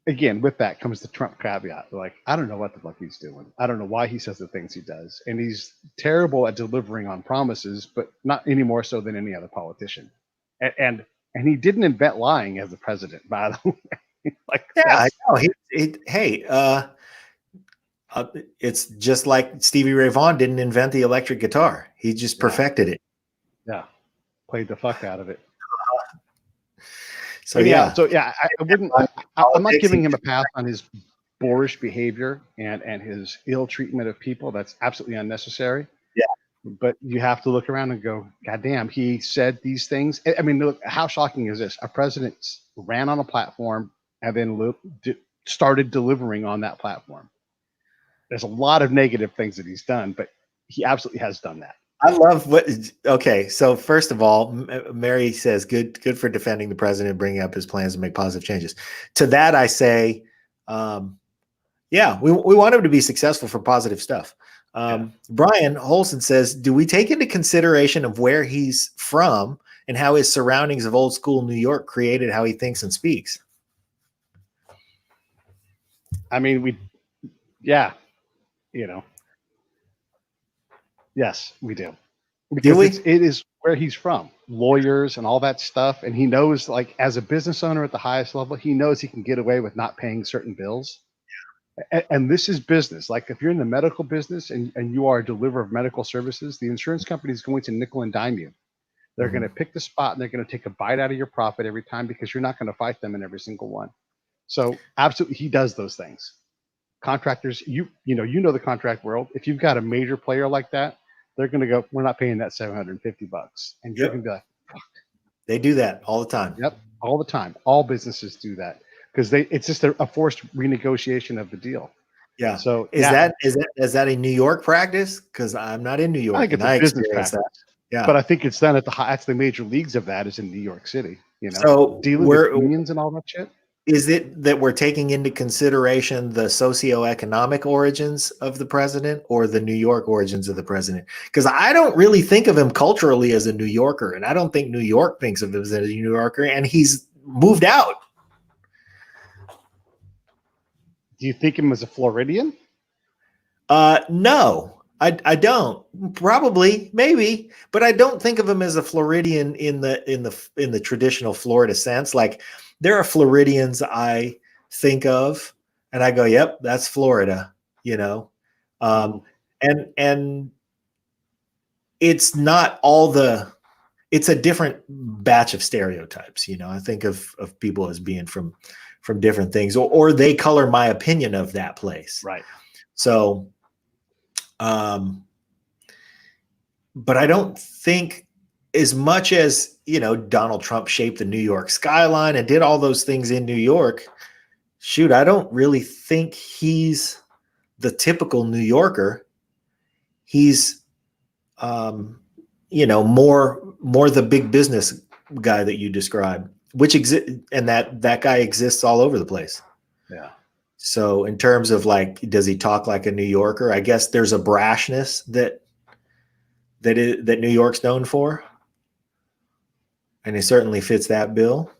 again, with that comes the Trump caveat. Like, I don't know what the fuck he's doing. I don't know why he says the things he does. And he's terrible at delivering on promises, but not any more so than any other politician. And he didn't invent lying as the president, by the way. Like, yeah, I know. It's just like Stevie Ray Vaughan didn't invent the electric guitar. He just perfected it. Yeah. Played the fuck out of it. So I wouldn't. I'm not giving him a pass on his boorish behavior and his ill treatment of people. That's absolutely unnecessary. Yeah. But you have to look around and go, God damn, he said these things. I mean, look, how shocking is this? A president ran on a platform and then started delivering on that platform. There's a lot of negative things that he's done, but he absolutely has done that. I love what. Okay, so first of all, Mary says, "Good for defending the president, bringing up his plans to make positive changes." To that, I say, yeah, we want him to be successful for positive stuff. Brian Holson says, "Do we take into consideration of where he's from and how his surroundings of old school New York created how he thinks and speaks?" I mean, yes, we do. Because it is where he's from, lawyers and all that stuff. And he knows, like, as a business owner at the highest level, he knows he can get away with not paying certain bills. And this is business. Like, if you're in the medical business and you are a deliverer of medical services, the insurance company is going to nickel and dime you. They're going to pick the spot and they're going to take a bite out of your profit every time because you're not going to fight them in every single one. So absolutely, he does those things. Contractors, you know the contract world. If you've got a major player like that, they're going to go, we're not paying that $750. And you're going to be like, fuck. They do that all the time. Yep. All the time. All businesses do that because it's just a forced renegotiation of the deal. Yeah. So is that a New York practice? Because I'm not in New York. I think it's a business practice. That. Yeah. But I think it's done that's the major leagues of that is in New York City. So dealing with unions and all that shit. Is it that we're taking into consideration the socioeconomic origins of the president or the New York origins of the president? Because I don't really think of him culturally as a New Yorker, and I don't think New York thinks of him as a New Yorker, and he's moved out. Do you think him as a Floridian? No, I don't. Probably, maybe, but I don't think of him as a Floridian in the traditional Florida sense. Like, there are Floridians I think of, and I go, "Yep, that's Florida," and it's not all it's a different batch of stereotypes. I think of people as being from different things, or they color my opinion of that place. Right. So, but I don't think, as much as, Donald Trump shaped the New York skyline and did all those things in New York, shoot, I don't really think he's the typical New Yorker. He's, more the big business guy that you described, which and that guy exists all over the place. Yeah. So in terms of, like, does he talk like a New Yorker? I guess there's a brashness that New York's known for. And he certainly fits that bill.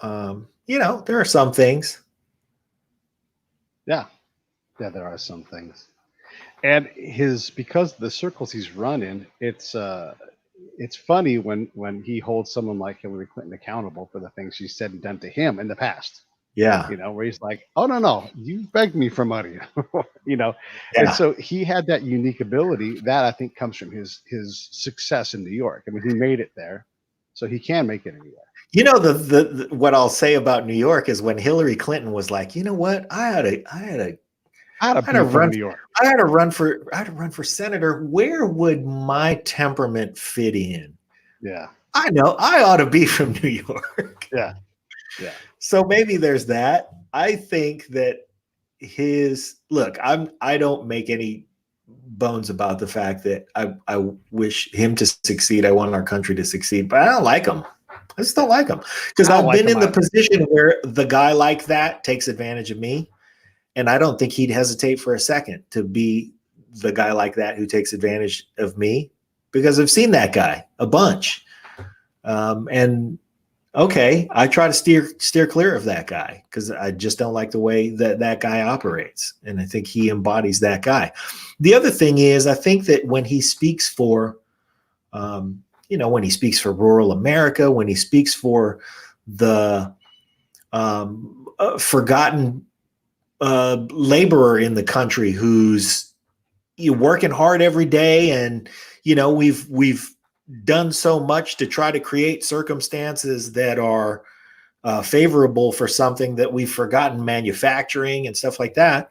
There are some things. Yeah. Yeah, there are some things. And because of the circles he's run in, it's funny when he holds someone like Hillary Clinton accountable for the things she said and done to him in the past. Yeah. Where he's like, oh, no, you begged me for money, Yeah. And so he had that unique ability that I think comes from his success in New York. I mean, he made it there, so he can make it anywhere. The what I'll say about New York is when Hillary Clinton was like, you know what, I had to run New York. I had to run for senator. Where would my temperament fit in? Yeah. I know I ought to be from New York. Yeah. Yeah. So maybe there's that. I think that I don't make any bones about the fact that I wish him to succeed. I want our country to succeed, but I don't like him. I just don't like him because I've been in the position where the guy like that takes advantage of me. And I don't think he'd hesitate for a second to be the guy like that who takes advantage of me, because I've seen that guy a bunch. And okay, I try to steer clear of that guy because I just don't like the way that guy operates. And I think he embodies that guy. The other thing is, I think that when he speaks for, when he speaks for rural America, when he speaks for the forgotten laborer in the country who's working hard every day, and we've done so much to try to create circumstances that are favorable for something that we've forgotten manufacturing and stuff like that.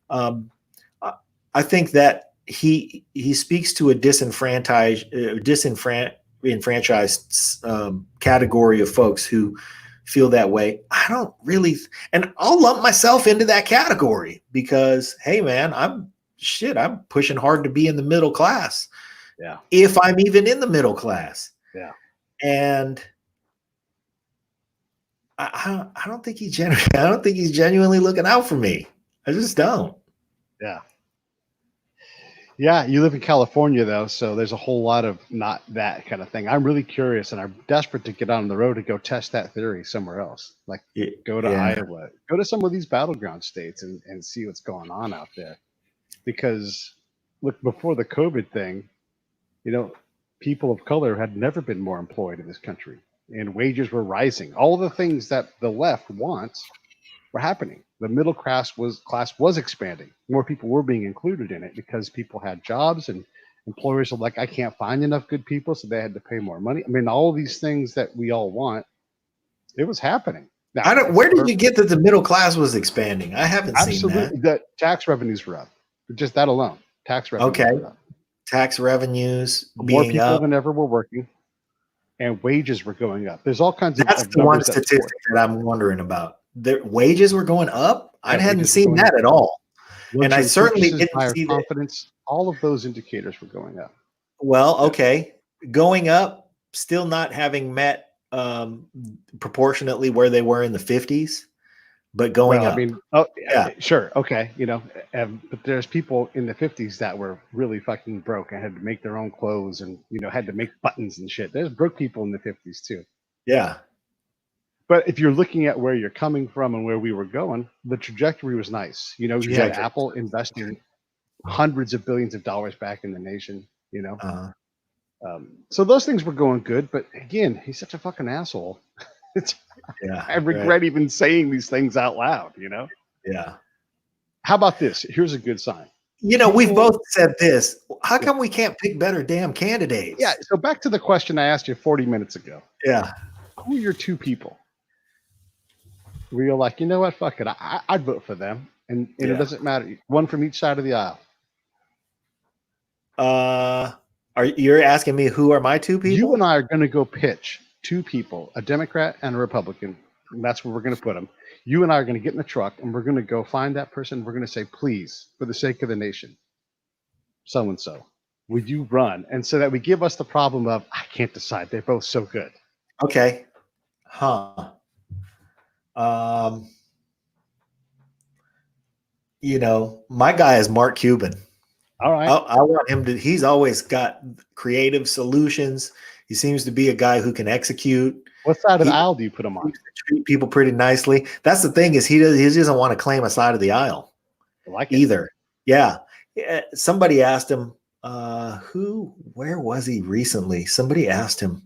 I think that he speaks to a disenfranchised category of folks who feel that way. I don't really, and I'll lump myself into that category because, hey man, I'm pushing hard to be in the middle class. Yeah. If I'm even in the middle class. Yeah. And I don't think he's genuinely looking out for me. I just don't. Yeah. Yeah, you live in California though, so there's a whole lot of not that kind of thing. I'm really curious, and I'm desperate to get on the road to go test that theory somewhere else. Like go to Iowa, go to some of these battleground states and see what's going on out there. Because look, before the COVID thing, people of color had never been more employed in this country, and wages were rising. All of the things that the left wants were happening. The middle class was expanding. More people were being included in it because people had jobs, and employers were like, I can't find enough good people, so they had to pay more money. I mean, all of these things that we all want, it was happening. Now, where did you get that the middle class was expanding? I haven't seen that. The tax revenues were up. Just that alone. Tax revenues were up. Tax revenues more people than ever were working, and wages were going up. There's all kinds of. That's the one statistic that I'm wondering about. Their wages were going up. I hadn't seen that at all, and I certainly didn't see confidence. All of those indicators were going up. Well, okay, going up, still not having met proportionately where they were in the 50s. But going up. I mean, sure. Okay. But there's people in the 50s that were really fucking broke and had to make their own clothes and, had to make buttons and shit. There's broke people in the 50s too. Yeah. But if you're looking at where you're coming from and where we were going, the trajectory was nice. You had Apple investing hundreds of billions of dollars back in the nation, so those things were going good. But again, he's such a fucking asshole. I regret even saying these things out loud, Yeah. How about this? Here's a good sign. We've both said this. How come we can't pick better damn candidates? Yeah. So back to the question I asked you 40 minutes ago. Yeah. Who are your two people where you're like, you know what? Fuck it. I'd vote for them. And it doesn't matter. One from each side of the aisle. You're asking me who are my two people? You and I are going to go pitch two people, a Democrat and a Republican, and that's where we're going to put them. You and I are going to get in the truck, and we're going to go find that person. We're going to say, please, for the sake of the nation, so-and-so, would you run? And so that we give us the problem of, I can't decide. They're both so good. Okay. My guy is Mark Cuban. All right. I want him to, he's always got creative solutions. He seems to be a guy who can execute. What side of the aisle do you put him on? Treat people pretty nicely. That's the thing, is he doesn't want to claim a side of the aisle either. Yeah. Somebody asked him, where was he recently? Somebody asked him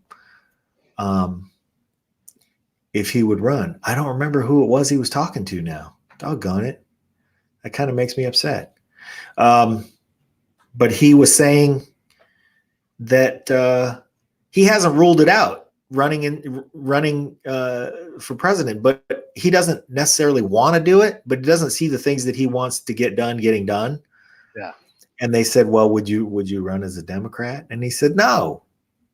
if he would run. I don't remember who it was he was talking to now. Doggone it. That kind of makes me upset. But he was saying that he hasn't ruled it out running for president, but he doesn't necessarily want to do it, but he doesn't see the things that he wants to get done getting done. Yeah. And they said, well, would you run as a Democrat? And he said, no,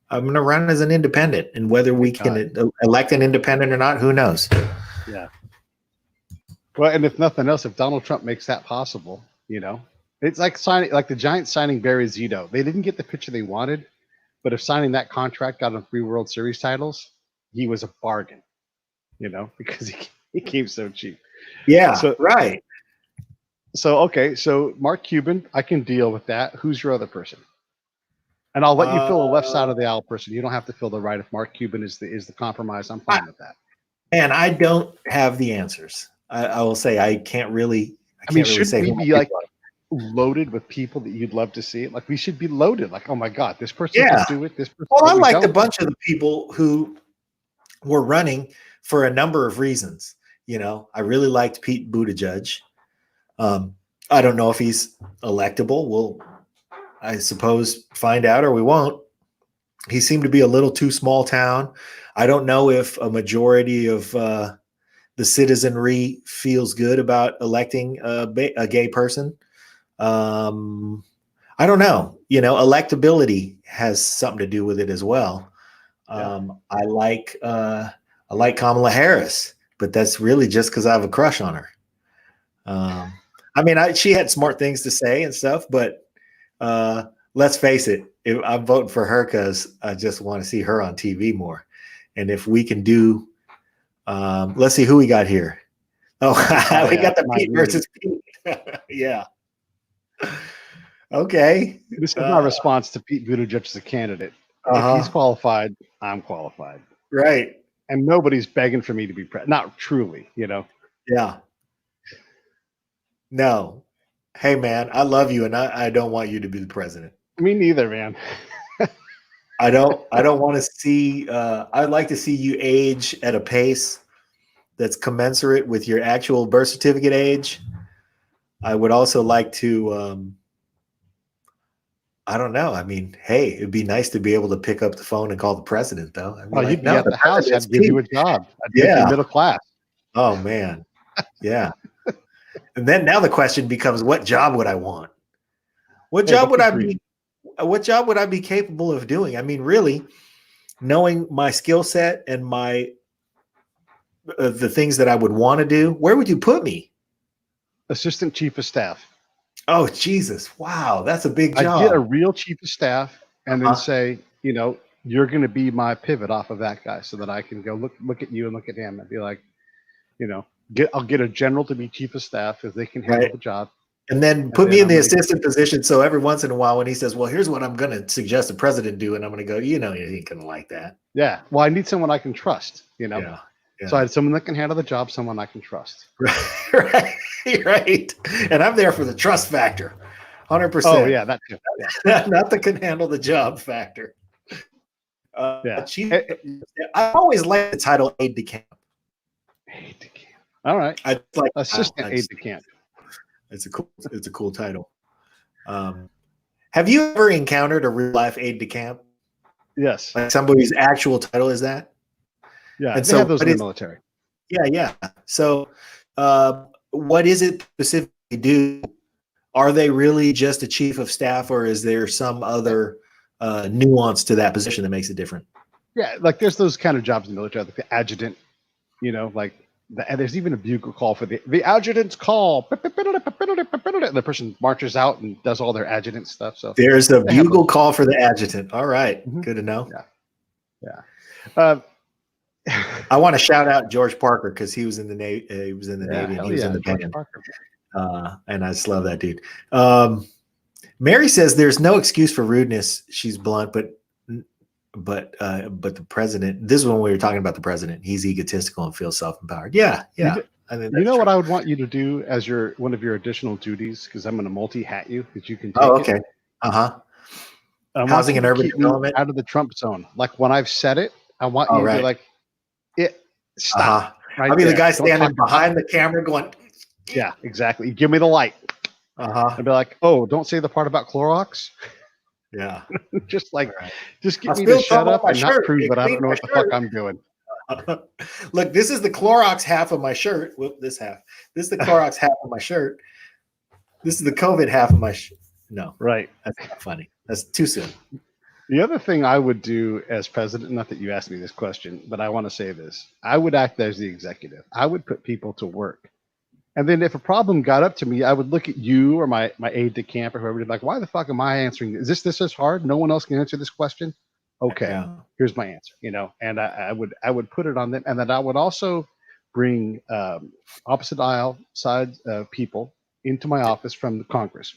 I'm going to run as an independent, and whether we can elect an independent or not, who knows? Yeah. Well, and if nothing else, if Donald Trump makes that possible, it's like the Giants signing Barry Zito. They didn't get the pitcher they wanted, but if signing that contract got him 3 World Series titles, he was a bargain, because he came so cheap. Yeah, so, right. So okay, so Mark Cuban, I can deal with that. Who's your other person? And I'll let you fill the left side of the aisle person. You don't have to fill the right. If Mark Cuban is the compromise, I'm fine with that. And I don't have the answers. I will say I can't really. I mean, can't really should say we who be like loaded with people that you'd love to see? Like we should be loaded. Like, oh my god, this person Yeah. could do it. This person. Well, I we liked a don't. bunch of the people who were running for a number of reasons. You know, I really liked Pete Buttigieg. I don't know if he's electable. We'll, I suppose, find out, or we won't. He seemed to be a little too small town. I don't know if a majority of the citizenry feels good about electing a gay person. I don't know. You know, electability has something to do with it as well. I like Kamala Harris, but that's really just because I have a crush on her. I mean, she had smart things to say and stuff, but let's face it, I'm voting for her because I just want to see her on TV more. And if we can do, let's see who we got here. Oh, we got the Pete versus Pete. Yeah. Okay. This is my response to Pete Buttigieg as a candidate. If he's qualified, I'm qualified. Right. And nobody's begging for me to be president. Not truly, you know. Yeah. No. Hey, man, I love you, and I don't want you to be the president. Me neither, man. I don't want to see. I'd like to see you age at a pace that's commensurate with your actual birth certificate age. I would also like to. I don't know. I mean, hey, it'd be nice to be able to pick up the phone and call the president, though. Oh, you'd be at the house. I'd give you a job. I'd make you middle class. Oh man, yeah. And then now the question becomes, what job would I want? What job would I be? What job would I be capable of doing? I mean, really, knowing my skill set and my the things that I would want to do, where would you put me? Assistant chief of staff. Oh, Jesus. Wow. That's a big job. I'd get a real chief of staff and then say, you know, you're going to be my pivot off of that guy so that I can go look at you and look at him and be like, you know, I'll get a general to be chief of staff if they can handle the job. And then put me in the assistant position. So every once in a while when he says, well, here's what I'm going to suggest the president do. And I'm going to go, you know, he ain't going to like that. Yeah. Well, I need someone I can trust, you know. Yeah. So I had someone that can handle the job, someone I can trust. Right. Right. And I'm there for the trust factor. 100%. Oh, yeah. That too. Yeah. Not the can handle the job factor. Yeah. I always like the title aide de camp. Aide de camp. All right. I like assistant aide de camp. It's a cool title. Have you ever encountered a real life aide de camp? Yes. Like somebody's actual title is that? Yeah. And so have those in the military. Yeah. Yeah. So what is it specifically do? Are they really just a chief of staff, or is there some other nuance to that position that makes it different? Yeah. Like there's those kind of jobs in the military, like the adjutant, you know, like and there's even a bugle call for the adjutant's call. The person marches out and does all their adjutant stuff. So there's a bugle call for the adjutant. All right. Mm-hmm. Good to know. Yeah. Yeah. I want to shout out George Parker because he was in the Navy. He was in the Navy. And he was in the band. And I just love that dude. Mary says there's no excuse for rudeness. She's blunt, but the president. This is when we were talking about the president. He's egotistical and feels self-empowered. Yeah, yeah. You know what I would want you to do as one of your additional duties, because I'm going to multi-hat you, because you can take okay. Housing and urban development out of the Trump zone. Like when I've said it, I want you to be like, stop. Right, I'll be the guy standing behind the camera going, yeah, exactly. Give me the light. I'd be like, oh, don't say the part about Clorox. Yeah. just get me to shut up and not prove that I don't know what the fuck I'm doing. Look, this is the Clorox half of my shirt. Whoop, this half. This is the Clorox half of my shirt. This is the COVID half of my shirt. No. Right. That's not funny. That's too soon. The other thing I would do as president, not that you asked me this question, but I want to say this. I would act as the executive. I would put people to work. And then if a problem got up to me, I would look at you or my aide de camp or whoever, like, why the fuck am I answering? Is this is hard? No one else can answer this question? Okay, here's my answer, you know, and I would put it on them. And then I would also bring opposite aisle side people into my office from the Congress.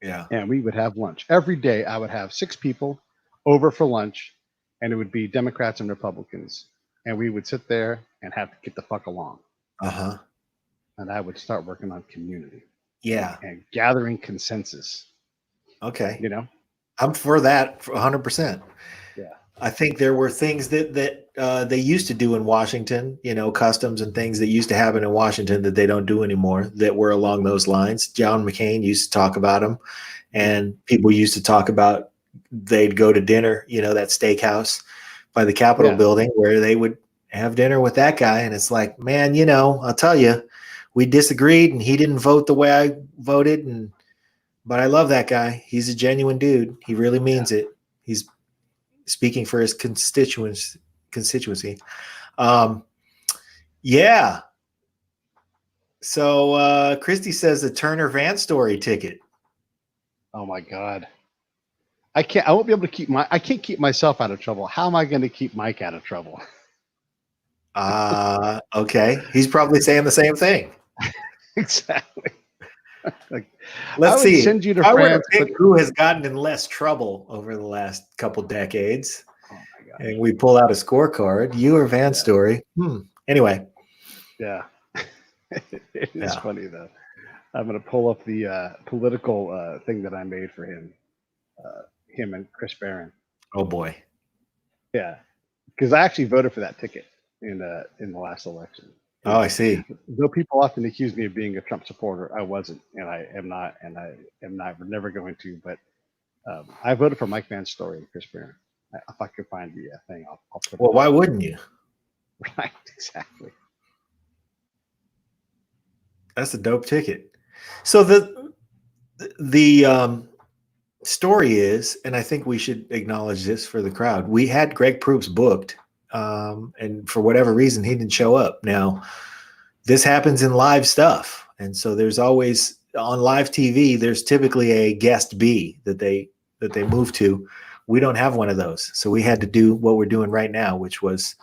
Yeah. And we would have lunch. Every day I would have 6 people over for lunch, and it would be Democrats and Republicans. And we would sit there and have to get the fuck along. Uh-huh. And I would start working on community. Yeah. And gathering consensus. Okay. You know? I'm for that 100%. Yeah. I think there were things that they used to do in Washington, customs and things that used to happen in Washington that they don't do anymore that were along those lines. John McCain used to talk about them, and people used to talk about they'd go to dinner, that steakhouse by the Capitol building where they would have dinner with that guy. And it's like, man, I'll tell you, we disagreed and he didn't vote the way I voted. But I love that guy. He's a genuine dude. He really means it. He's speaking for his constituency. Yeah. So Christy says the Turner Van Story ticket. Oh my God. I won't be able to I can't keep myself out of trouble. How am I going to keep Mike out of trouble? Okay. He's probably saying the same thing. Exactly. Let's see. Send you to I France, would pick who has gotten in less trouble over the last couple decades. Oh my God. And we pull out a scorecard. You or Van Story. Anyway. Yeah. It is funny though. I'm going to pull up the political thing that I made for him. Him and Chris Barron. Oh boy. Yeah. Because I actually voted for that ticket in the last election. Oh, I see. Though people often accuse me of being a Trump supporter, I wasn't, and I am not, and I am not, never going to. But I voted for Mike Van Story and Chris Barron. If I could find the thing, I'll put it. Well, why wouldn't you? Right, exactly. That's a dope ticket. So the story is, and I think we should acknowledge this for the crowd. We had Greg Proops booked. And for whatever reason, he didn't show up. Now, this happens in live stuff. And so there's always on live TV, there's typically a guest B that they move to. We don't have one of those. So we had to do what we're doing right now, which was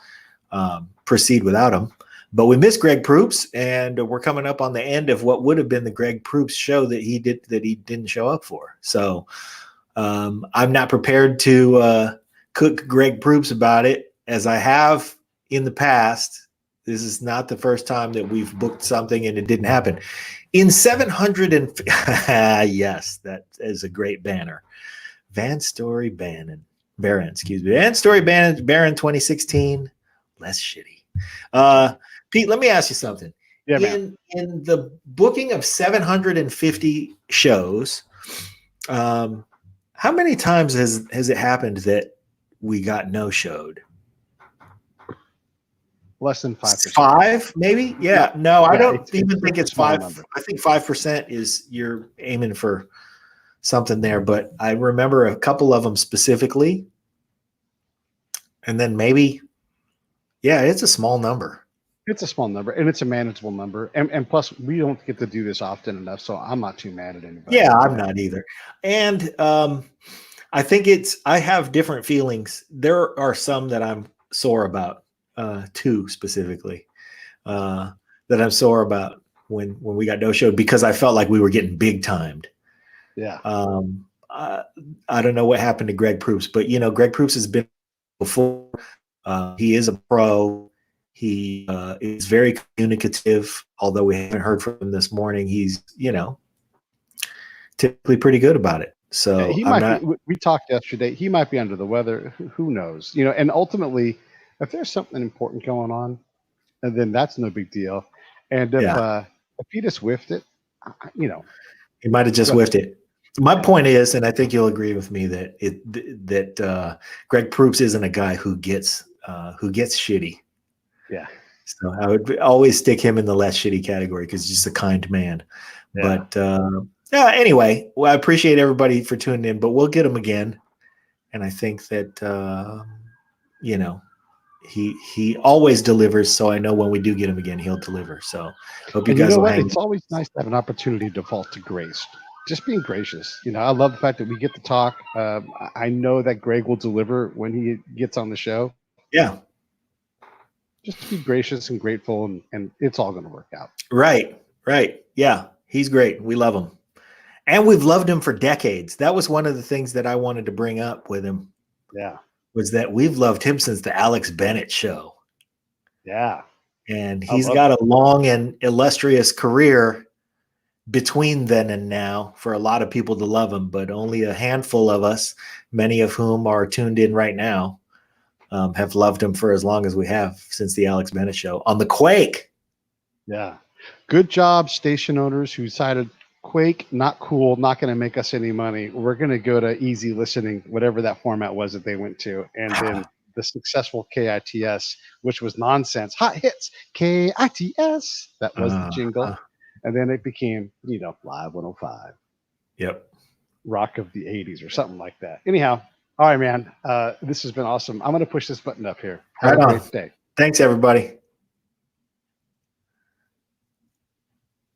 proceed without him. But we missed Greg Proops, and we're coming up on the end of what would have been the Greg Proops show that he didn't show up for. So I'm not prepared to cook Greg Proops about it. As I have in the past, this is not the first time that we've booked something and it didn't happen. In 700 and yes, that is a great banner. Van Story Barron, excuse me. Van Story Barron 2016, less shitty. Pete, let me ask you something. Yeah, man. In the booking of 750 shows, how many times has it happened that we got no-showed? Less than 5%. 5, maybe? Yeah. No, I don't even think it's 5. Number. I think 5% is you're aiming for something there. But I remember a couple of them specifically. And then maybe, it's a small number. It's a small number, and it's a manageable number. And plus, we don't get to do this often enough, so I'm not too mad at anybody. Yeah, I'm not either. And I think I have different feelings. There are some that I'm sore about. 2 specifically that I'm sore about when we got no-showed because I felt like we were getting big timed. Yeah. I don't know what happened to Greg Proops, but Greg Proops has been before. He is a pro. He is very communicative. Although we haven't heard from him this morning, he's typically pretty good about it. So we talked yesterday. He might be under the weather. Who knows? And ultimately, if there's something important going on, and then that's no big deal. And if he just whiffed it, he might have just whiffed it. My point is, and I think you'll agree with me that Greg Proops isn't a guy who gets shitty. Yeah. So I would always stick him in the less shitty category because he's just a kind man. Yeah. But anyway, well, I appreciate everybody for tuning in, but we'll get him again. And I think that he always delivers, so I know when we do get him again, he'll deliver. So hope you guys will hang. It's always nice to have an opportunity to default to grace. Just being gracious. I love the fact that we get to talk. I know that Greg will deliver when he gets on the show. Yeah. Just be gracious and grateful, and it's all going to work out. Right. Yeah. He's great. We love him. And we've loved him for decades. That was one of the things that I wanted to bring up with him. Yeah. Was that we've loved him since the Alex Bennett show. Yeah. And he's got a long and illustrious career between then and now for a lot of people to love him, but only a handful of us, many of whom are tuned in right now, have loved him for as long as we have since the Alex Bennett show on the Quake. Yeah. Good job, station owners who decided Quake, not cool, not going to make us any money. We're going to go to easy listening, whatever that format was that they went to. And then the successful KITS, which was nonsense, hot hits, KITS. That was the jingle. And then it became, Live 105. Yep. Rock of the 80s or something like that. Anyhow, all right, man. This has been awesome. I'm going to push this button up here. Have a great day. Thanks, everybody.